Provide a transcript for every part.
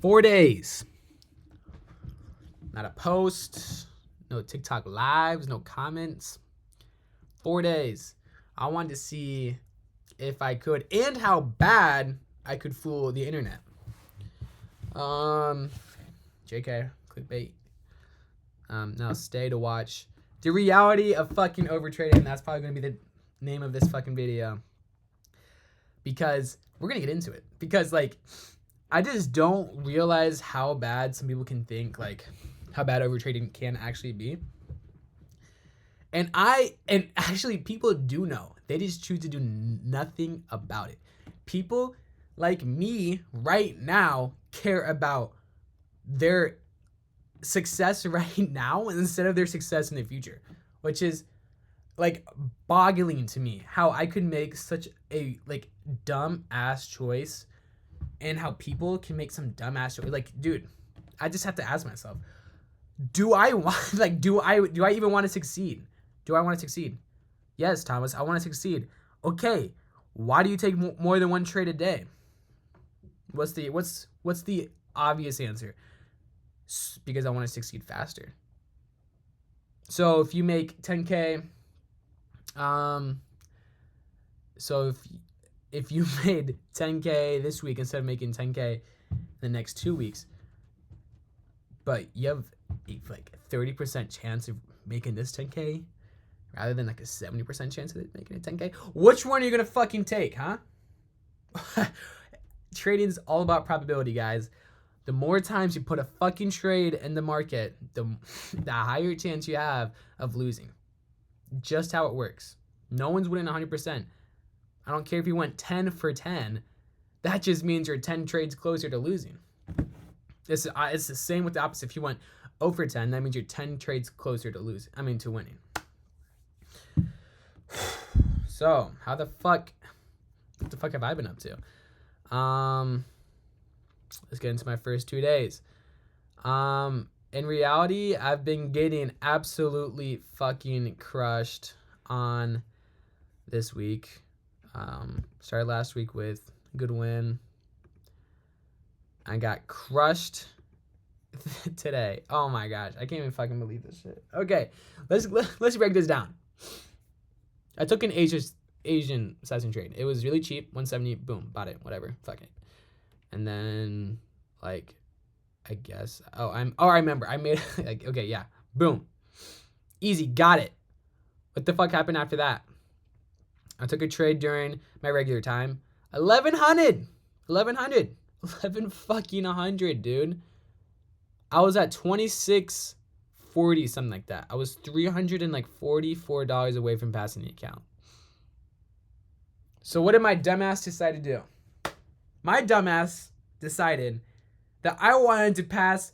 4 days. Not a post, no TikTok lives, no comments. 4 days. I wanted to see if I could and how bad I could fool the internet. JK, clickbait. Now stay to watch the reality of fucking overtrading. That's probably gonna be the name of this fucking video. Because we're gonna get into it. Because like, I just don't realize how bad some people can think, like how bad overtrading can actually be. And actually people do know. They just choose to do nothing about it. People like me right now care about their success right now instead of their success in the future, which is like boggling to me how I could make such a like dumb ass choice and how people can make some dumb ass choice. Like, dude, I just have to ask myself, do I want like do I even want to succeed? Do I want to succeed? Yes, Thomas, I want to succeed. Okay, why do you take more than one trade a day? What's the obvious answer? Because I want to succeed faster. So if you make 10K, so if you made 10K this week instead of making 10K the next 2 weeks, but you have like a 30% chance of making this 10K rather than like a 70% chance of making it 10K, which one are you gonna fucking take, huh? Trading is all about probability, guys. The more times you put a fucking trade in the market, the higher chance you have of losing. Just how it works. No one's winning 100%. I don't care if you went 10 for 10. That just means you're 10 trades closer to losing. It's the same with the opposite. If you went 0 for 10, that means you're 10 trades closer to losing. To winning. So, what the fuck have I been up to? Let's get into my first 2 days. In reality, I've been getting absolutely fucking crushed on this week. Started last week with a good win. I got crushed today. Oh my gosh, I can't even fucking believe this shit. Okay, let's break this down. I took an Asian assassin trade. It was really cheap, 170. Boom, bought it. Whatever, fuck it. And then, like, I guess. I remember. I made. Like, okay, yeah. Boom. Easy. Got it. What the fuck happened after that? I took a trade during my regular time. 1100. 11 fucking 100, dude. I was at 26.40, something like that. I was $344 away from passing the account. So what did my dumbass decide to do? My dumbass decided that I wanted to pass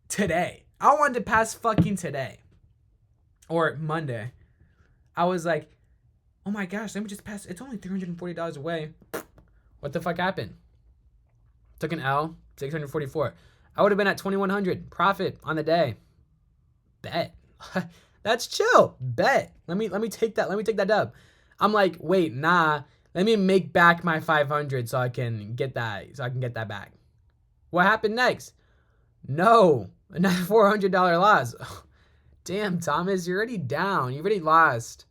today. I wanted to pass fucking today. Or Monday. I was like, oh my gosh, let me just pass. It's only $340 away. What the fuck happened? Took an L, 644. I would have been at 2100 profit on the day. Bet. That's chill. Bet. Let me take that. Let me take that dub. I'm like, wait, nah. Let me make back my 500 so I can get that. So I can get that back. What happened next? No, another $400 loss. Damn, Thomas, you're already down. You already lost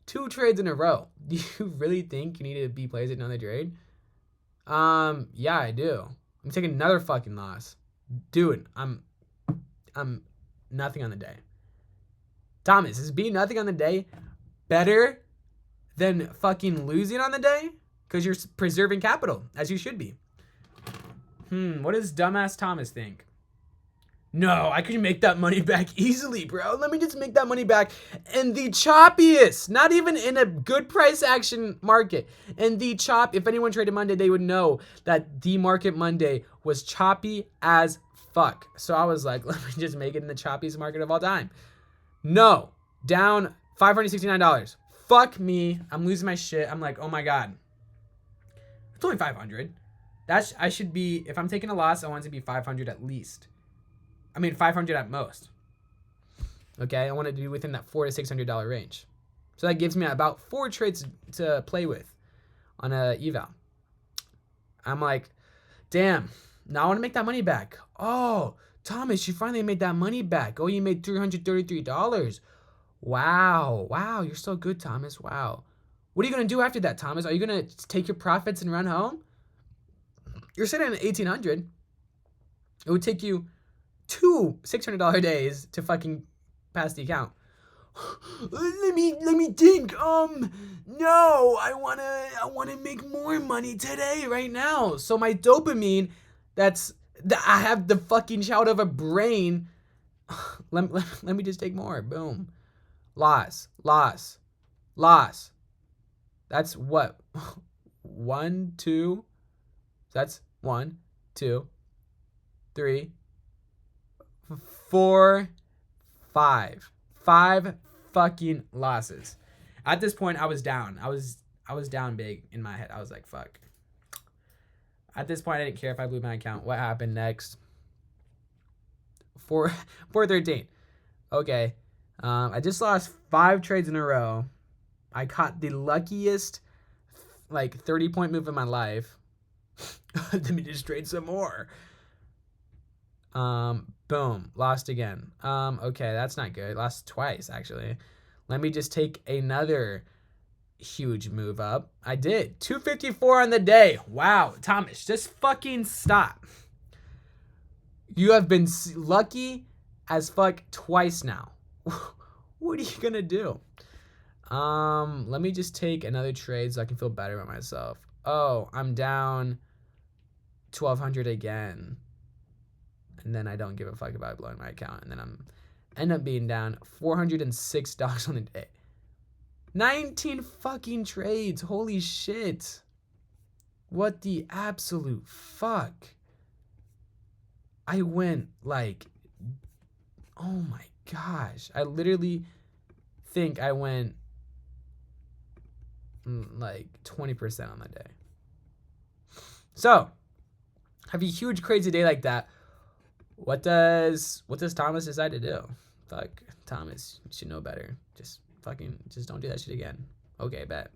2 trades in a row. Do you really think you need to be placed in another trade? Yeah, I do. I'm taking another fucking loss. Dude, I'm nothing on the day. Thomas, is being nothing on the day better than fucking losing on the day? Because you're preserving capital, as you should be. What does dumbass Thomas think? No, I can make that money back easily, bro. Let me just make that money back in the choppiest. Not even in a good price action market. In the chop, if anyone traded Monday, they would know that the market Monday was choppy as fuck. So I was like, let me just make it in the choppiest market of all time. No, down $569. Fuck me. I'm losing my shit. I'm like, oh my God. It's only 500. I should be, if I'm taking a loss, I want it to be 500 at least. 500 at most. Okay, I want it to be within that $400 to $600 range. So that gives me about 4 trades to play with on a eval. I'm like, damn, Now I want to make that money back. Oh, Thomas, you finally made that money back. Oh, you made $333. Wow. Wow, you're so good, Thomas. Wow. What are you going to do after that, Thomas? Are you going to take your profits and run home? You're sitting at 1,800. It would take you 2 $600 days to fucking pass the account. Let me think. No, I wanna make more money today, right now. So my dopamine, I have the fucking shout of a brain. Let me just take more. Boom. Loss. That's what? 1, 2. That's 1, 2, 3, 4, 5. 5 fucking losses. At this point, I was down. I was down big in my head. I was like, fuck. At this point, I didn't care if I blew my account. What happened next? 413. Okay. I just lost 5 trades in a row. I caught the luckiest, like, 30-point move in my life. Let me just trade some more. Boom, lost again. Okay, that's not good. Lost twice, actually. Let me just take another huge move up. I did 254 on the day. Wow, Thomas, just fucking stop. You have been lucky as fuck twice now. What are you gonna do? Let me just take another trade so I can feel better about myself. Oh, I'm down 1,200 again. And then I don't give a fuck about blowing my account. And then end up being down $406 on the day. 19 fucking trades. Holy shit. What the absolute fuck? I went like, oh my gosh. I literally think I went like 20% on the day. So, have a huge crazy day like that. What does Thomas decide to do? Fuck, Thomas, you should know better. Just don't do that shit again. Okay, bet.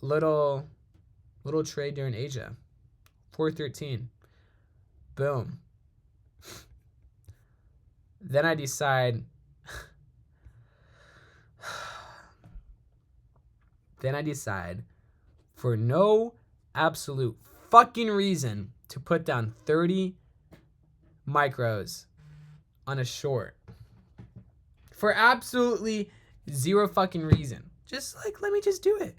Little trade during Asia. 413. Boom. Then I decide for no absolute fucking reason to put down 30 micros on a short. For absolutely zero fucking reason. Just like, let me just do it.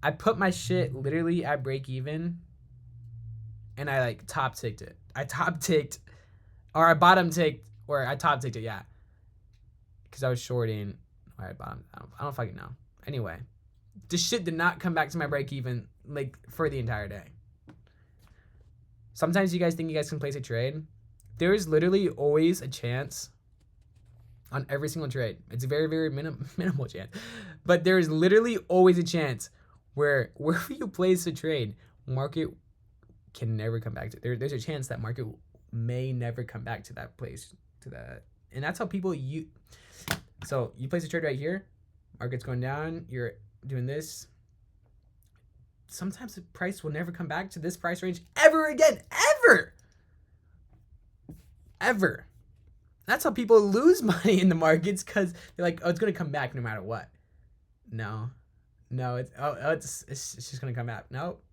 I put my shit literally at break even and I like top ticked it. I top ticked or I bottom ticked or I top ticked it, yeah. Because I was shorting or I bottom. I don't fucking know. Anyway, this shit did not come back to my break even like for the entire day. Sometimes you guys think you guys can place a trade. There is literally always a chance on every single trade. It's a very, very minimal chance. But there is literally always a chance where wherever you place a trade, market can never come back to. There's a chance that market may never come back to that place, to that. And that's how people so you place a trade right here, market's going down, you're doing this. Sometimes the price will never come back to this price range ever again. Ever. That's how people lose money in the markets, because they're like, oh, it's going to come back no matter what. No, it's just going to come back. Nope.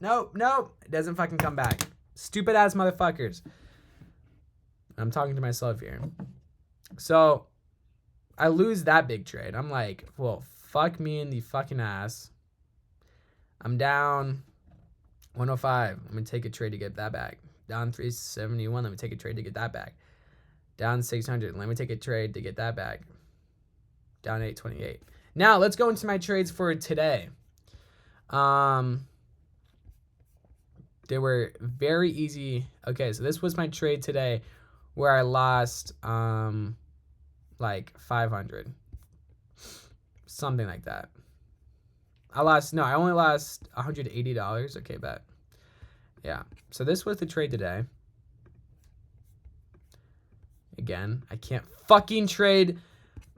It doesn't fucking come back. Stupid ass motherfuckers. I'm talking to myself here. So I lose that big trade. I'm like, well, fuck me in the fucking ass. I'm down 105. I'm going to take a trade to get that back. Down 371. Let me take a trade to get that back. Down 600. Let me take a trade to get that back. Down 828. Now, let's go into my trades for today. They were very easy. Okay, so this was my trade today where I lost like 500. Something like that. I only lost $180. Okay, bet. Yeah. So this was the trade today. Again, I can't fucking trade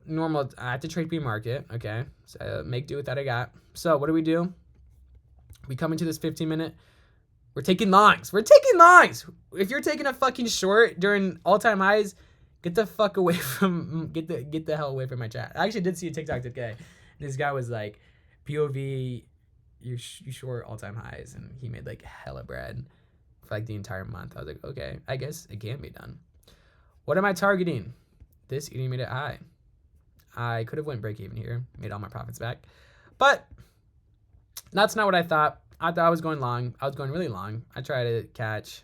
normal. I have to trade pre-market. Okay. So make do with that I got. So what do? We come into this 15-minute. We're taking longs. We're taking longs. If you're taking a fucking short during all-time highs, get the fuck away from get the hell away from my chat. I actually did see a TikTok today. This guy was like, POV, you short all-time highs, and he made like hella bread for like the entire month. I was like, okay, I guess it can be done. What am I targeting? This intermediate high. I could have went break even here, made all my profits back, but that's not what I thought. I thought I was going long. I was going really long. I tried to catch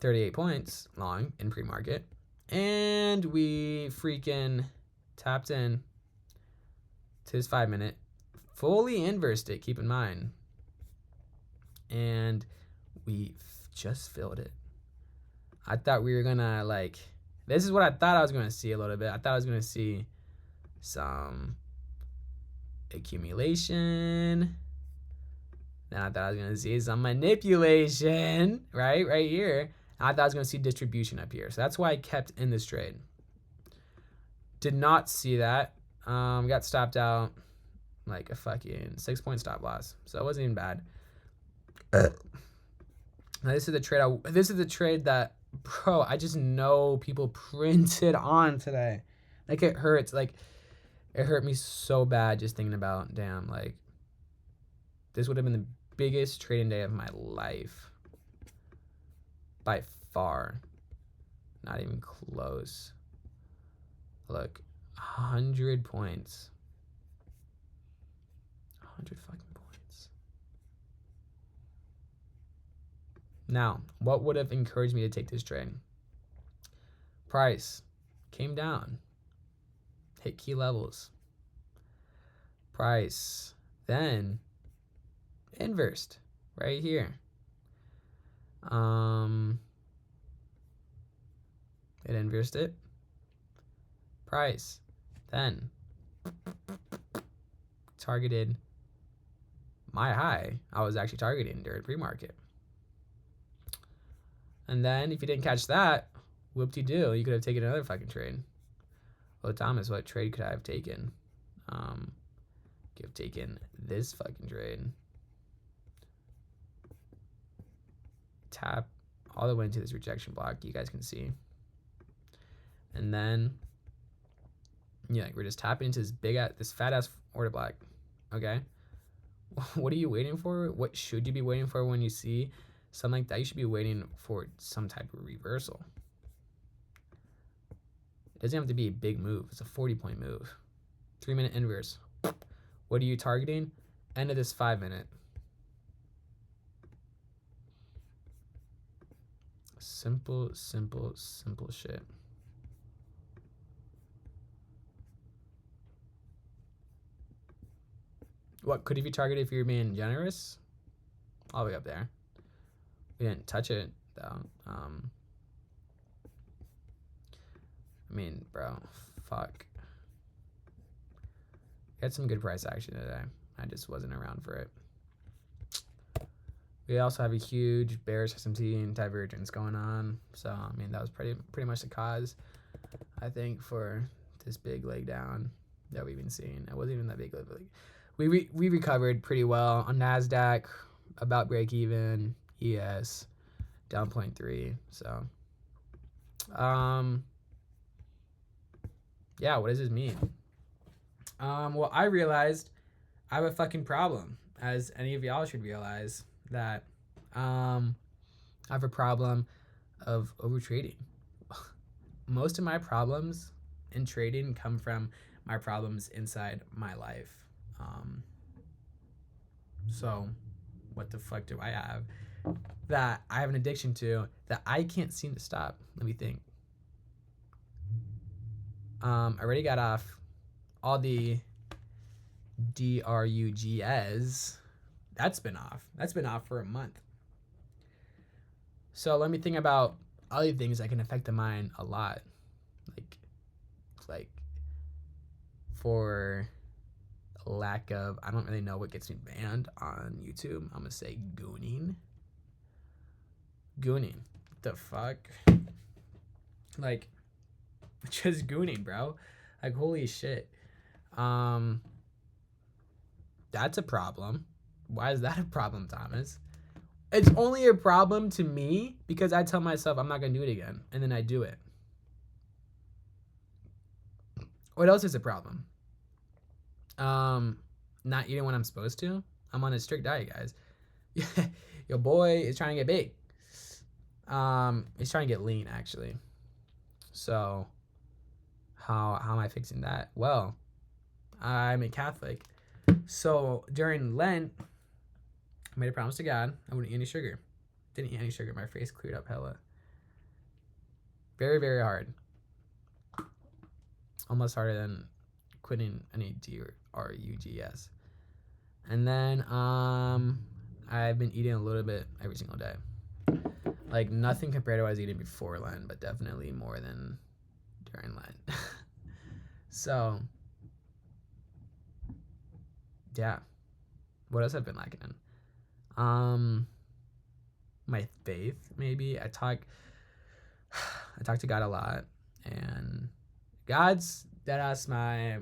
38 points long in pre-market, and we freaking tapped in to his 5 minute, fully inversed it, keep in mind, and we just filled it. I thought we were gonna like, this is what I thought I was gonna see a little bit. I thought I was gonna see some accumulation. Then I thought I was going to see some manipulation, right here. I thought I was going to see distribution up here. So that's why I kept in this trade. Did not see that. Got stopped out like a fucking 6-point stop loss. So it wasn't even bad. Now this is the trade that, bro, I just know people printed on today. Like, it hurts. Like, it hurt me so bad just thinking about, damn, like, this would have been the biggest trading day of my life. By far. Not even close. Look, 100 points. 100 fucking points. Now, what would have encouraged me to take this trade? Price came down. Hit key levels. Price then inversed right here. It inversed it. Price then targeted my high I was actually targeting during pre-market. And then if you didn't catch that, whoop-de-doo, you could have taken another fucking trade. Well, Thomas, what trade could I have taken? Could have taken this fucking trade. Tap all the way into this rejection block, you guys can see. And then, yeah, we're just tapping into this fat ass order block. Okay. What are you waiting for? What should you be waiting for when you see something like that? You should be waiting for some type of reversal. It doesn't have to be a big move. It's a 40-point move. 3-minute inverse. What are you targeting? End of this 5-minute. Simple, simple, simple shit. What could you be targeted if you're being generous? All the way up there. We didn't touch it though. I mean, bro, fuck. We had some good price action today. I just wasn't around for it. We also have a huge bearish SMT and divergence going on. So, I mean, that was pretty much the cause, I think, for this big leg down that we've been seeing. It wasn't even that big of a leg. We recovered pretty well on NASDAQ, about break even, ES, down 0.3. So, yeah, what does this mean? Well, I realized I have a fucking problem, as any of y'all should realize, that I have a problem of overtrading. Most of my problems in trading come from my problems inside my life. So what the fuck do I have that I have an addiction to that I can't seem to stop? Let me think. I already got off all the DRUGs. That's been off. That's been off for a month. So let me think about other things that can affect the mind a lot. Like for lack of, I don't really know what gets me banned on YouTube. I'm gonna say gooning. What the fuck? Like, just gooning, bro. Like, holy shit. That's a problem. Why is that a problem, Thomas? It's only a problem to me because I tell myself I'm not going to do it again. And then I do it. What else is a problem? Not eating when I'm supposed to. I'm on a strict diet, guys. Your boy is trying to get big. He's trying to get lean, actually. So, how am I fixing that? Well, I'm a Catholic. So, during Lent, I made a promise to God I wouldn't eat any sugar. Didn't eat any sugar. My face cleared up hella. Very, very hard. Almost harder than quitting any DRUGS. And then I've been eating a little bit every single day. Like nothing compared to what I was eating before Lent, but definitely more than during Lent. So yeah. What else have I been lacking in? My faith, maybe. I talk to God a lot, and God's deadass my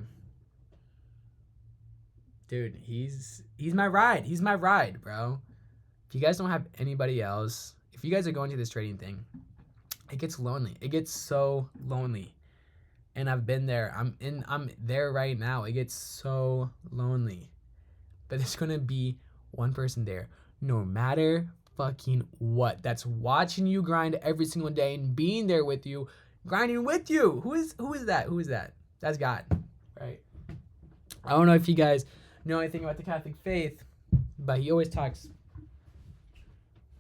dude. He's my ride. He's my ride, bro. If you guys don't have anybody else, if you guys are going to this trading thing, it gets lonely. It gets so lonely. And I've been there. I'm there right now. It gets so lonely. But there's gonna be one person there, no matter fucking what, that's watching you grind every single day and being there with you, grinding with you. Who is that? Who is that? That's God, right? I don't know if you guys know anything about the Catholic faith, but he always talks.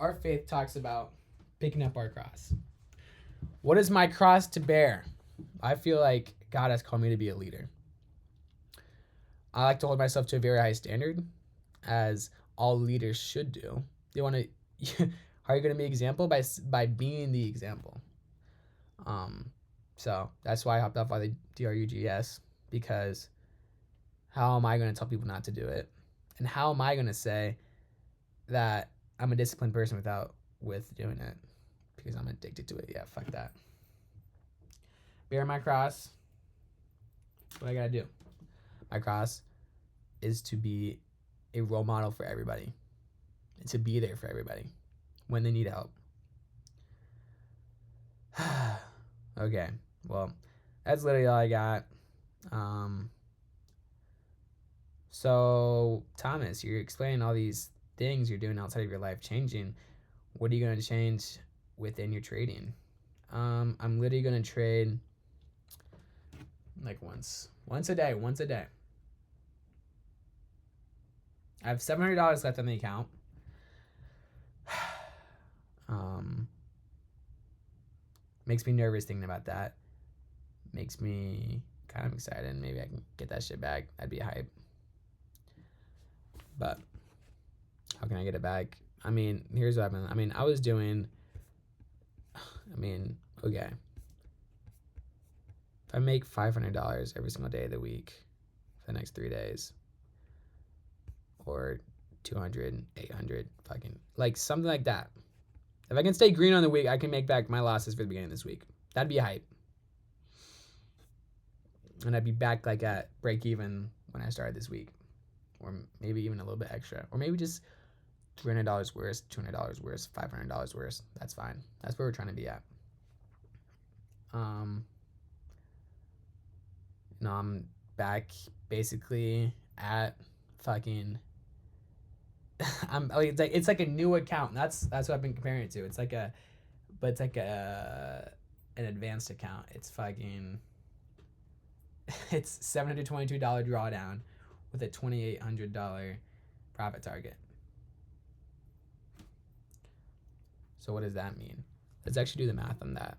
Our faith talks about picking up our cross. What is my cross to bear? I feel like God has called me to be a leader. I like to hold myself to a very high standard, as all leaders should do. They want to. How are you going to be an example? By being the example. So that's why I hopped off on the DRUGS, because how am I going to tell people not to do it? And how am I going to say that I'm a disciplined person with doing it? Because I'm addicted to it. Yeah, fuck that. Bear my cross. What I gotta do? My cross is to be a role model for everybody. And to be there for everybody when they need help. Okay, well, that's literally all I got. So, Thomas, you're explaining all these things you're doing outside of your life changing. What are you going to change within your trading? I'm literally going to trade like once a day. I have $700 left on the account. Makes me nervous thinking about that. Makes me kind of excited. Maybe I can get that shit back. That'd be hype. But how can I get it back? I mean, here's what happened. I was doing. Okay. If I make $500 every single day of the week for the next 3 days, or 200, 800, fucking like something like that. If I can stay green on the week, I can make back my losses for the beginning of this week. That'd be hype. And I'd be back like at break even when I started this week. Or maybe even a little bit extra. Or maybe just $300 worse, $200 worse, $500 worse. That's fine. That's where we're trying to be at. I'm back basically at fucking I'm like it's like a new account. That's what I've been comparing it to. It's like an advanced account. It's fucking it's $722 drawdown with a $2,800 profit target. So what does that mean? Let's actually do the math on that.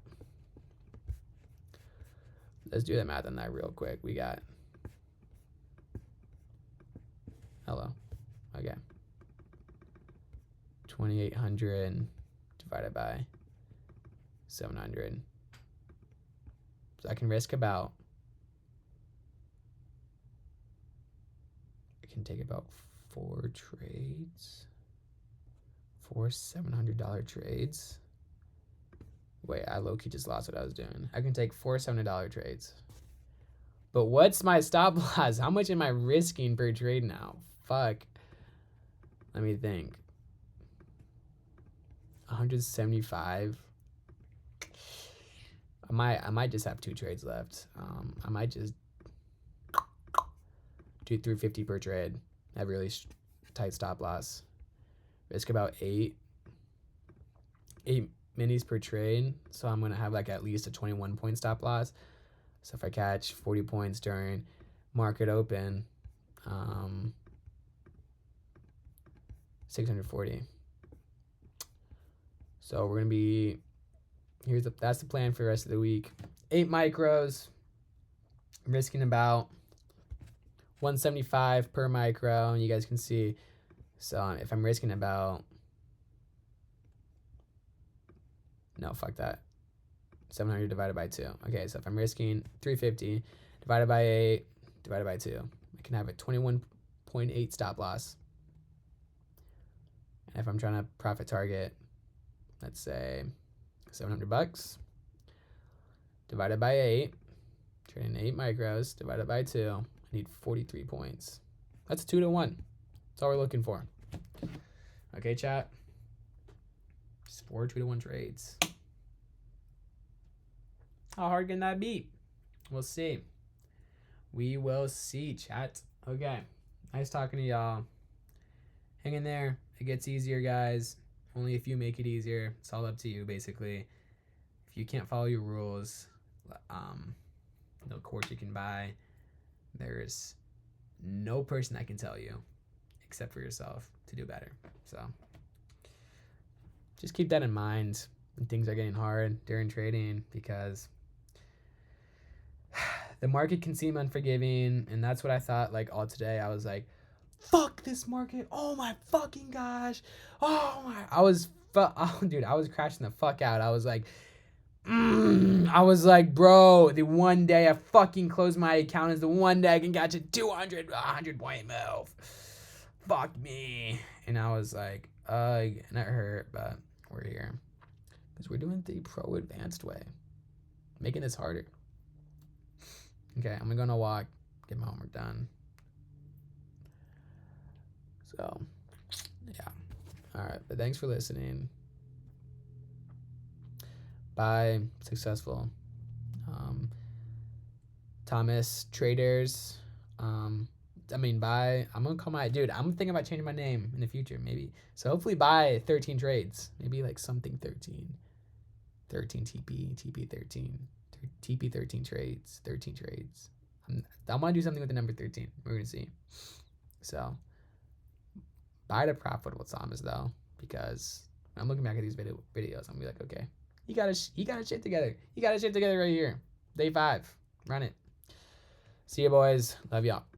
Let's do the math on that real quick. We got hello. Okay. 2,800 divided by 700. So I can risk about. I can take about 4 trades. 4 $700 trades. Wait, I low-key just lost what I was doing. I can take 4 $700 trades. But what's my stop loss? How much am I risking per trade now? Fuck. Let me think. 175. I might just have 2 trades left. I might just do 350 per trade. Have really tight stop loss. Risk about 8 minis per trade. So I'm gonna have like at least a 21 point stop loss. So if I catch 40 points during market open, 640. So we're gonna be that's the plan for the rest of the week. 8 micros. I'm risking about 175 per micro, and you guys can see. So if I'm risking about, no, fuck that, 700 divided by 2. Okay, so if I'm risking 350 divided by 8 divided by 2, I can have a 21.8 stop loss. And if I'm trying to profit target, let's say $700 divided by 8, trading 8 micros divided by 2, I need 43 points. That's 2 to 1. That's all we're looking for. Okay, chat. Just 4 2 to 1 trades. How hard can that be? We'll see. We will see, chat. Okay. Nice talking to y'all. Hang in there. It gets easier, guys. Only if you make it easier. It's all up to you, basically. If you can't follow your rules, no course you can buy. There's no person that can tell you, except for yourself, to do better. So just keep that in mind when things are getting hard during trading, because the market can seem unforgiving, and that's what I thought like all today. I was like, fuck this market. Oh my fucking gosh. Oh my. Dude, I was crashing the fuck out. I was like, I was like, bro, the one day I fucking close my account is the one day I can catch a 100 point move. Fuck me. And I was like, and it hurt, but we're here. Because we're doing the pro advanced way. Making this harder. Okay, I'm gonna go on a walk, get my homework done. So, yeah. Alright, but thanks for listening. Bye. Successful. Thomas Traders. Bye. I'm gonna call I'm thinking about changing my name in the future, maybe. So hopefully buy 13 trades. Maybe like something 13. 13 TP 13. TP 13 trades. 13 trades. I want to do something with the number 13. We're gonna see. So buy the profitable Thomas though, because I'm looking back at these videos. I'm gonna be like, okay, he got his shit together. He got his shit together right here. Day 5. Run it. See you, boys. Love y'all.